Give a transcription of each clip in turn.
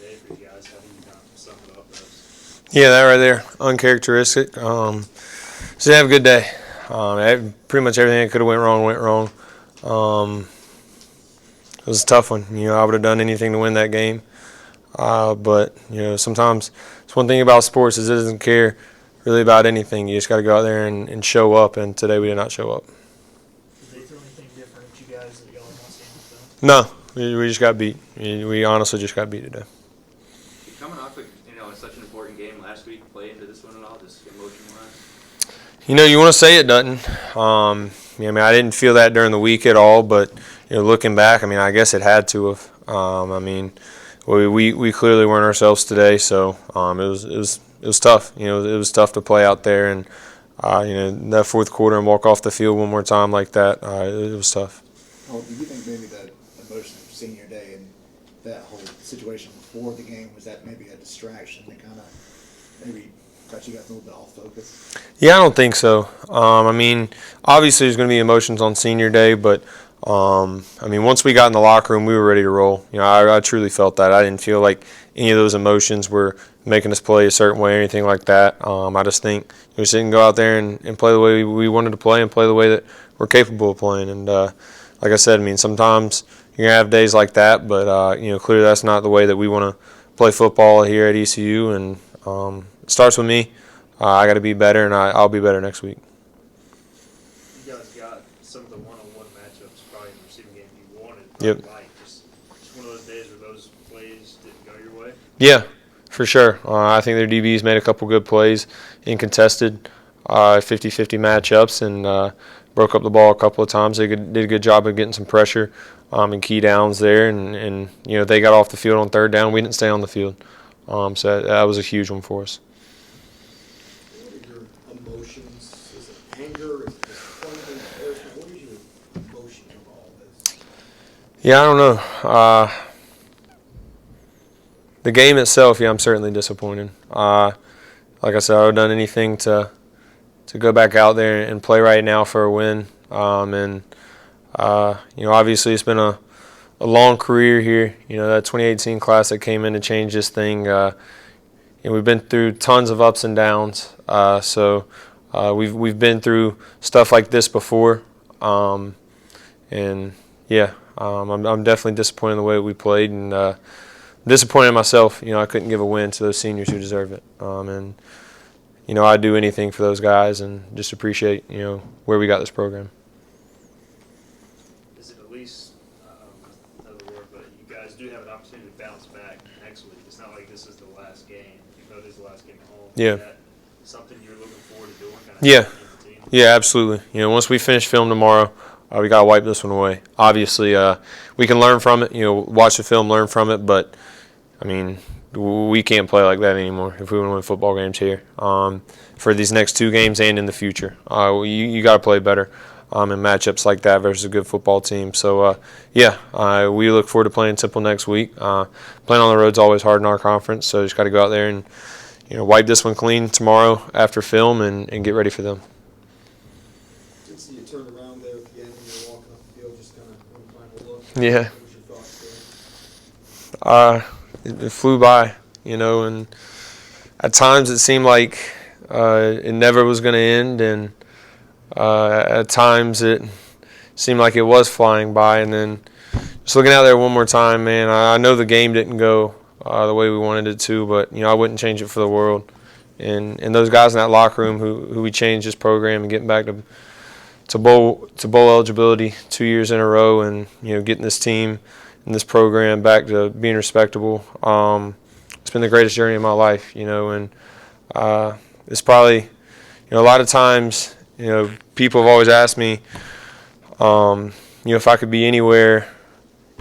day for you guys. How do you kind of sum it up as? Yeah, that right there, uncharacteristic. So have a good day. Pretty much everything that could have went wrong went wrong. It was a tough one. I would have done anything to win that game. But sometimes it's one thing about sports is it doesn't care really about anything. You just got to go out there and show up. And today we did not show up. Did they throw anything different at you guys that y'all not seeing with them? No, we just got beat. We honestly just got beat today. Coming off of such an important game last week, play into this one at all, just emotion-wise? You want to say it doesn't. I didn't feel that during the week at all, but looking back, I guess it had to have. We clearly weren't ourselves today, so it was tough. It was tough to play out there, and that fourth quarter and walk off the field one more time like that. It was tough. Oh, do you think maybe the emotion of senior day and that whole situation before the game, was that maybe a distraction that kind of maybe got you guys a little bit off focus? Yeah, I don't think so. Obviously there's going to be emotions on senior day, but once we got in the locker room, we were ready to roll. I truly felt that. I didn't feel like any of those emotions were making us play a certain way or anything like that. I just think we just didn't go out there and play the way we wanted to play and play the way that we're capable of playing. And like I said, sometimes you're going to have days like that, but clearly that's not the way that we want to play football here at ECU. And it starts with me. I got to be better, and I'll be better next week. You guys got some of the one-on-one matchups probably in the receiving game you wanted. Yep. Just one of those days where those plays didn't go your way? Yeah, for sure. I think their DBs made a couple good plays in contested 50-50 matchups and broke up the ball a couple of times. They did a good job of getting some pressure in key downs there, and they got off the field on third down. We didn't stay on the field. So that was a huge one for us. What are your emotions? Is it anger? Is it disappointment? What is your emotion of all this? Yeah, I don't know. The game itself, I'm certainly disappointed. Like I said, I would have done anything to go back out there and play right now for a win. Obviously it's been a long career here. That 2018 class that came in to change this thing. We've been through tons of ups and downs. We've been through stuff like this before. I'm definitely disappointed in the way that we played, and disappointed in myself. I couldn't give a win to those seniors who deserve it. I'd do anything for those guys, and just appreciate where we got this program. Is it at least, another word, but you guys do have an opportunity to bounce back next week. It's not like this is the last game. You know this is the last game at home. Yeah. Is that something you're looking forward to doing? Yeah. Yeah, absolutely. Once we finish film tomorrow, we got to wipe this one away. Obviously, we can learn from it, watch the film, learn from it, but, we can't play like that anymore if we want to win football games here. For these next two games and in the future, you got to play better in matchups like that versus a good football team. So, we look forward to playing Temple next week. Playing on the road is always hard in our conference, so just got to go out there and wipe this one clean tomorrow after film and get ready for them. Did see you turn around there at the end when you were walking up the field, just kind of one final look. Yeah. What was your thoughts there? It flew by, and at times it seemed like it never was going to end, and at times it seemed like it was flying by. And then just looking out there one more time, man, I know the game didn't go the way we wanted it to, but I wouldn't change it for the world. And those guys in that locker room who we changed this program and getting back to bowl eligibility 2 years in a row, and getting this team and this program back to being respectable. It's been the greatest journey of my life, and it's probably, a lot of times, people have always asked me, if I could be anywhere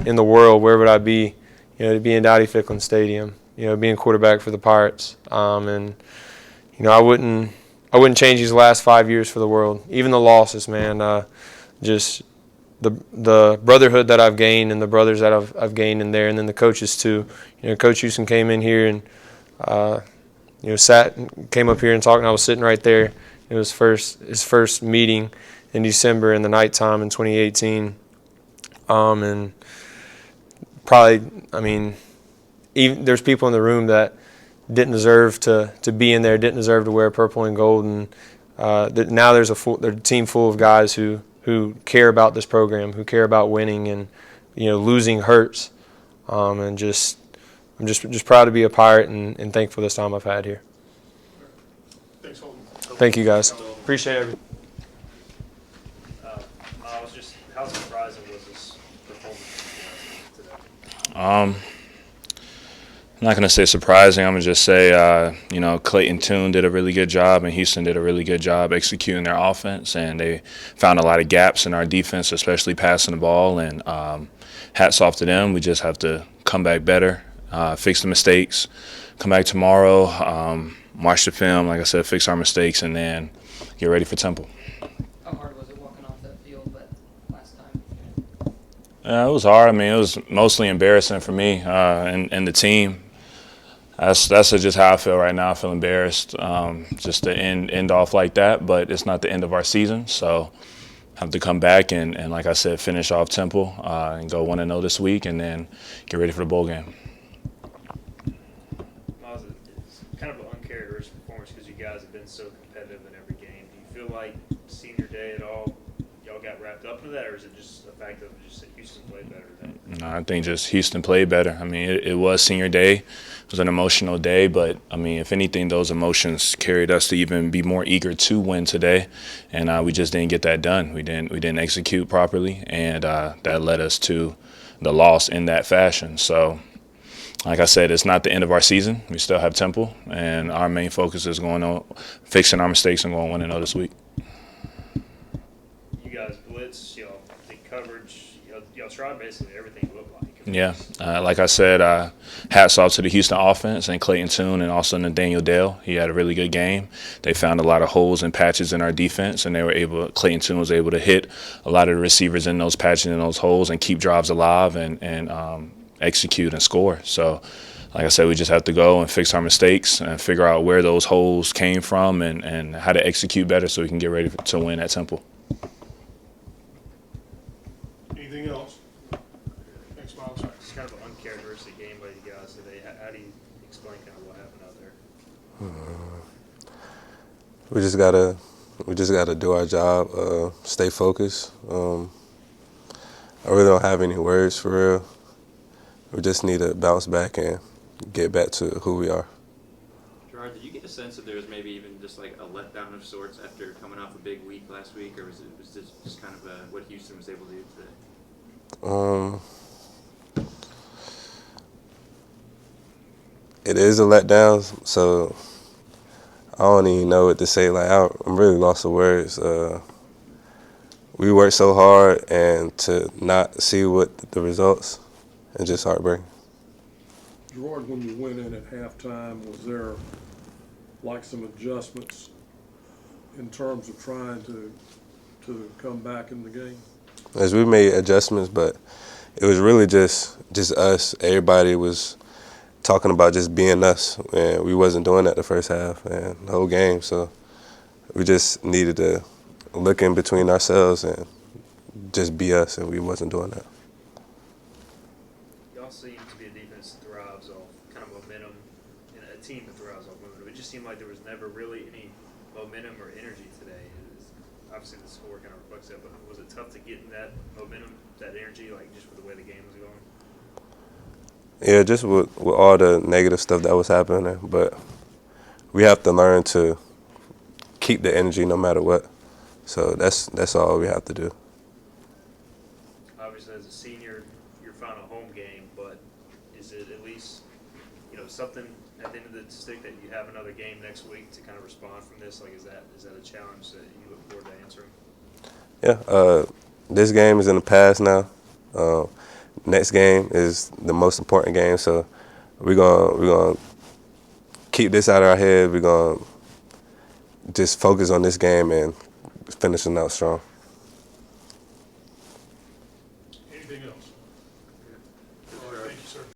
in the world, where would I be? To be in Dowdy Ficklin Stadium, being quarterback for the Pirates. I wouldn't change these last 5 years for the world. Even the losses, man, just the brotherhood that I've gained and the brothers that I've gained in there, and then the coaches too. Coach Houston came in here and came up here and talked, and I was sitting right there. It was his first meeting in December in the nighttime in 2018, and probably, even there's people in the room that didn't deserve to be in there, didn't deserve to wear purple and gold, and now there's a team full of guys who care about this program, who care about winning, and losing hurts, and I'm just proud to be a Pirate and thankful this time I've had here. Thanks, Holton. Thank you guys. Appreciate everything. Myles, just how surprising was this performance today? I'm not going to say surprising. I'm going to just say, Clayton Tune did a really good job and Houston did a really good job executing their offense, and they found a lot of gaps in our defense, especially passing the ball, and hats off to them. We just have to come back better, fix the mistakes, come back tomorrow, watch the film, like I said, fix our mistakes, and then get ready for Temple. How hard was it walking off that field last time? It was hard. I mean, it was mostly embarrassing for me and the team. That's just how I feel right now. I feel embarrassed just to end off like that, but it's not the end of our season, so have to come back and like I said, finish off Temple and go 1-0 this week, and then get ready for the bowl game. Myles, it's kind of an uncharacteristic performance because you guys have been so competitive in every game. Do you feel like senior day at all, y'all got wrapped up into that, or is it just a fact of just that Houston played better today? No, I think just Houston played better. I mean, it was senior day. It was an emotional day, but, I mean, if anything, those emotions carried us to even be more eager to win today, and we just didn't get that done. We didn't execute properly, and that led us to the loss in that fashion. So, like I said, it's not the end of our season. We still have Temple, and our main focus is going on fixing our mistakes and going 1-0 this week. You guys blitz, y'all did coverage, y'all tried basically everything it looked like. Yeah, like I said, hats off to the Houston offense and Clayton Tune and also Nathaniel Dale. He had a really good game. They found a lot of holes and patches in our defense, and Clayton Tune was able to hit a lot of the receivers in those patches and those holes and keep drives alive and execute and score. So, like I said, we just have to go and fix our mistakes and figure out where those holes came from and how to execute better so we can get ready to win at Temple. Anything else? Thanks, Myles. It's kind of an uncharacteristic game by you guys today. How do you explain kind of what happened out there? We just gotta do our job, stay focused. I really don't have any words for real. We just need to bounce back and get back to who we are. Gerard, did you get a sense that there was maybe even just like a letdown of sorts after coming off a big week last week, or was this just kind of what Houston was able to do today? It is a letdown, so I don't even know what to say. Like I'm really lost for words. We worked so hard, and to not see what the results, it's just heartbreaking. Gerard, when you went in at halftime, was there like some adjustments in terms of trying to come back in the game? As we made adjustments, but it was really just us. Everybody was talking about just being us, and we wasn't doing that the first half and the whole game. So we just needed to look in between ourselves and just be us, and we wasn't doing that. Y'all seem to be a defense that thrives off kind of momentum, and a team that thrives off momentum. It just seemed like there was never really any momentum or energy today. Obviously, the score kind of reflects that, but was it tough to get in that momentum, that energy, like just with the way the game was going? Yeah, just with all the negative stuff that was happening, but we have to learn to keep the energy no matter what. So that's all we have to do. Obviously, as a senior, your final home game, but is it at least something at the end of the stick that you have another game next week to kind of respond from this? Like, is that a challenge that you look forward to answering? Yeah, this game is in the past now. Next game is the most important game, so we're gonna keep this out of our head. We're gonna just focus on this game and finishing out strong.